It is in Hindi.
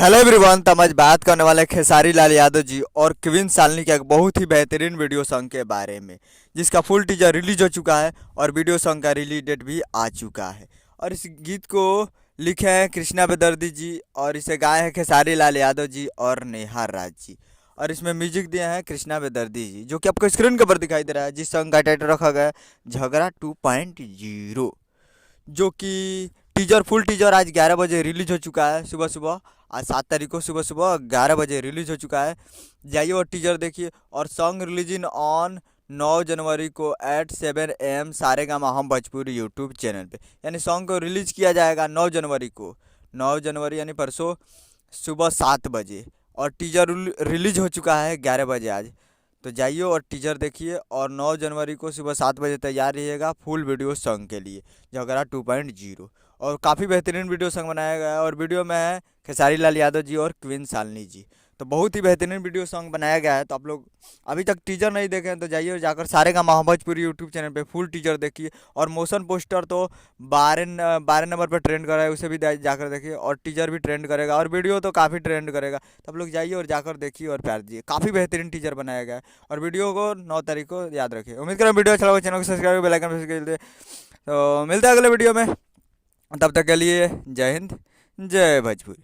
Hello everyone. तो हम आज बात करने वाले हैं खेसारी लाल यादव जी और क्वीन शालिनी के एक बहुत ही बेहतरीन वीडियो सॉन्ग के बारे में, जिसका फुल टीजर रिलीज हो चुका है और वीडियो सॉन्ग का रिलीज डेट भी आ चुका है। और इस गीत को लिखे हैं कृष्णा बेदर्दी जी और इसे गाए हैं खेसारी लाल यादव जी और नेहा राज जी। और इसमें म्यूजिक दिए हैं कृष्णा बेदर्दी जी, जो कि आपको स्क्रीन के ऊपर दिखाई दे रहा है, जिस सॉन्ग का टाइटल रखा गया है झगड़ा 2.0। जो कि टीजर फुल टीजर आज 11 बजे रिलीज हो चुका है सुबह सुबह। आज 7 तारीख को सुबह सुबह 11 बजे रिलीज हो चुका है। जाइए और टीजर देखिए। और सॉन्ग रिलीजिंग ऑन 9 जनवरी को एट 7 AM सारेगामा हम भोजपुरी यूट्यूब चैनल पे, यानी सॉन्ग को रिलीज किया जाएगा 9 जनवरी को। 9 जनवरी यानी परसों सुबह 7 बजे। और टीजर रिलीज हो चुका है 11 बजे आज। तो जाइए और टीजर देखिए और 9 जनवरी को सुबह 7 बजे तैयार रहिएगा फुल वीडियो सॉन्ग के लिए झगड़ा 2.0। और काफ़ी बेहतरीन वीडियो सॉन्ग बनाया गया है और वीडियो में है खेसारी लाल यादव जी और क्वीन शालिनी जी। तो बहुत ही बेहतरीन वीडियो सॉन्ग बनाया गया है। तो आप लोग अभी तक टीजर नहीं देखे हैं तो जाइए और जाकर सारेगामा भोजपुरी यूट्यूब चैनल पे फुल टीजर देखिए। और मोशन पोस्टर तो 12 नंबर पर ट्रेंड कर रहा है, उसे भी जाकर देखिए। और टीजर भी ट्रेंड करेगा और वीडियो तो काफ़ी ट्रेंड करेगा। तो आप लोग जाइए और जाकर देखिए और प्यार दीजिए। काफ़ी बेहतरीन टीजर बनाया गया है। और वीडियो को 9 तारीख को याद रखिए। उम्मीद करें वीडियो अच्छा लगा, चैनल को सब्सक्राइब बेल आइकन प्रेस कर दीजिए। तो मिलते हैं अगले वीडियो में, तब तक के लिए जय हिंद जय भोजपुरी।